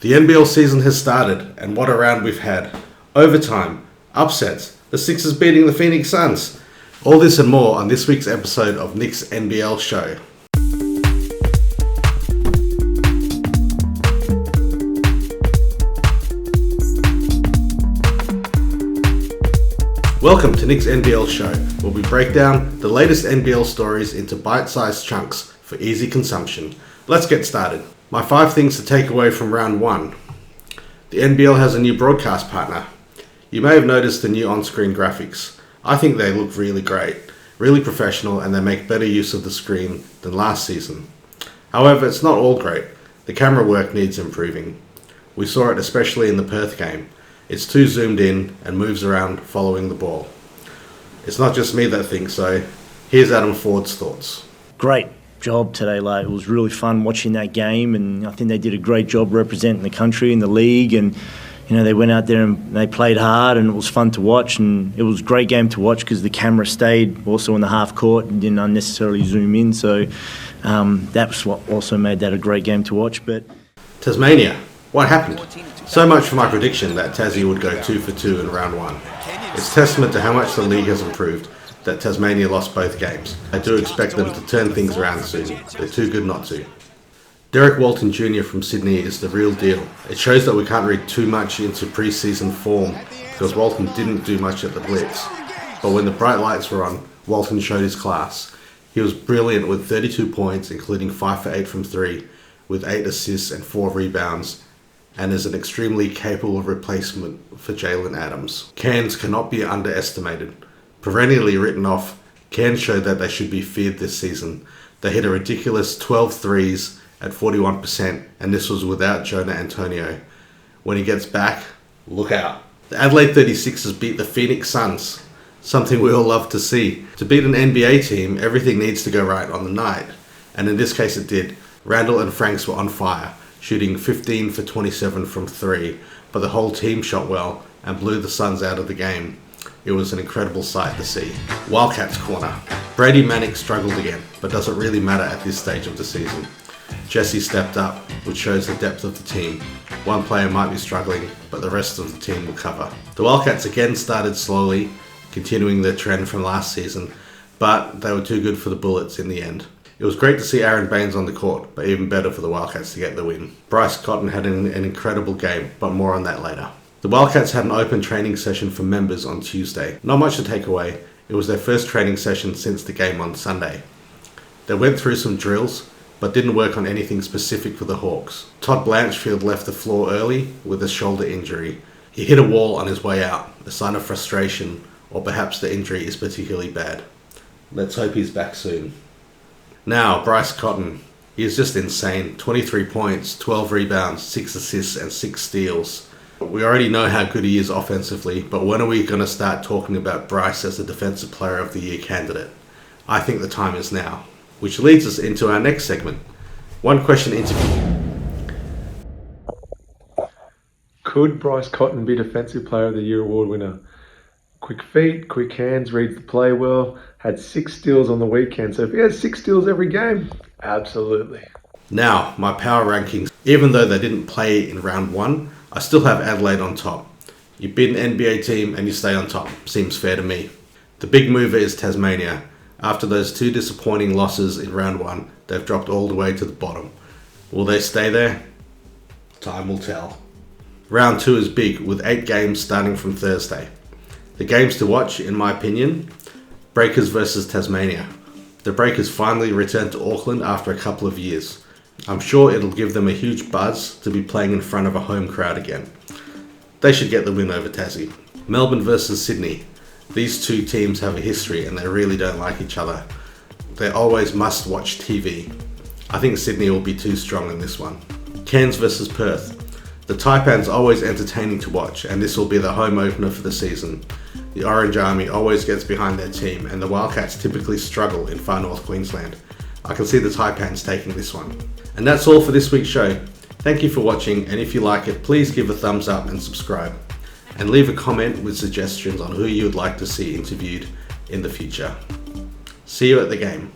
The NBL season has started, and what a round we've had. Overtime, upsets, the Sixers beating the Phoenix Suns. All this and more on this week's episode of Nick's NBL Show. Welcome to Nick's NBL Show, where we break down the latest NBL stories into bite-sized chunks for easy consumption. Let's get started. My 5 things to take away from round 1. The NBL has a new broadcast partner. You may have noticed the new on-screen graphics. I think they look really great, really professional, and they make better use of the screen than last season. However, it's not all great. The camera work needs improving. We saw it especially in the Perth game. It's too zoomed in and moves around following the ball. It's not just me that thinks so. Here's Adam Ford's thoughts. Great job today. It was really fun watching that game, and I think they did a great job representing the country and the league, and they went out there and they played hard, and it was fun to watch, and it was a great game to watch because the camera stayed also in the half court and didn't unnecessarily zoom in, so that's what also made that a great game to watch. But Tasmania, what happened? So much for my prediction that Tassie would go 2 for 2 in round 1. It's testament to how much the league has improved that Tasmania lost both games. I do expect them to turn things around soon. They're too good not to. Derek Walton Jr. from Sydney is the real deal. It shows that we can't read too much into pre-season form because Walton didn't do much at the Blitz. But when the bright lights were on, Walton showed his class. He was brilliant with 32 points, including 5 for 8 from 3, with 8 assists and 4 rebounds, and is an extremely capable replacement for Jalen Adams. Cairns cannot be underestimated. Perennially written off, Cairns showed that they should be feared this season. They hit a ridiculous 12 threes at 41%, and this was without Jonah Antonio. When he gets back, look out. The Adelaide 36ers beat the Phoenix Suns, something we all love to see. To beat an NBA team, everything needs to go right on the night, and in this case it did. Randall and Franks were on fire, shooting 15 for 27 from 3, but the whole team shot well and blew the Suns out of the game. It was an incredible sight to see. Wildcats corner. Brady Manek struggled again, but does it really matter at this stage of the season? Jesse stepped up, which shows the depth of the team. One player might be struggling, but the rest of the team will cover. The Wildcats again started slowly, continuing their trend from last season, but they were too good for the Bullets in the end. It was great to see Aaron Baines on the court, but even better for the Wildcats to get the win. Bryce Cotton had an incredible game, but more on that later. The Wildcats had an open training session for members on Tuesday. Not much to take away. It was their first training session since the game on Sunday. They went through some drills, but didn't work on anything specific for the Hawks. Todd Blanchfield left the floor early with a shoulder injury. He hit a wall on his way out, a sign of frustration, or perhaps the injury is particularly bad. Let's hope he's back soon. Now, Bryce Cotton. He is just insane. 23 points, 12 rebounds, 6 assists, and 6 steals. We already know how good he is offensively, but when are we going to start talking about Bryce as a Defensive Player of the Year candidate? I think the time is now. Which leads us into our next segment. One question interview. Could Bryce Cotton be Defensive Player of the Year award winner? Quick feet, quick hands, reads the play well, had 6 steals on the weekend. So if he has 6 steals every game, absolutely. Now, my power rankings. Even though they didn't play in round 1, I still have Adelaide on top. You beat an NBA team and you stay on top. Seems fair to me. The big mover is Tasmania. After those 2 disappointing losses in round 1, they've dropped all the way to the bottom. Will they stay there? Time will tell. Round 2 is big, with 8 games starting from Thursday. The games to watch, in my opinion, Breakers versus Tasmania. The Breakers finally returned to Auckland after a couple of years. I'm sure it'll give them a huge buzz to be playing in front of a home crowd again. They should get the win over Tassie. Melbourne versus Sydney. These 2 teams have a history and they really don't like each other. They always must watch TV. I think Sydney will be too strong in this one. Cairns versus Perth. The Taipan's always entertaining to watch, and this will be the home opener for the season. The Orange Army always gets behind their team, and the Wildcats typically struggle in far north Queensland. I can see the Taipans taking this one. And that's all for this week's show. Thank you for watching, and if you like it, please give a thumbs up and subscribe. And leave a comment with suggestions on who you would like to see interviewed in the future. See you at the game.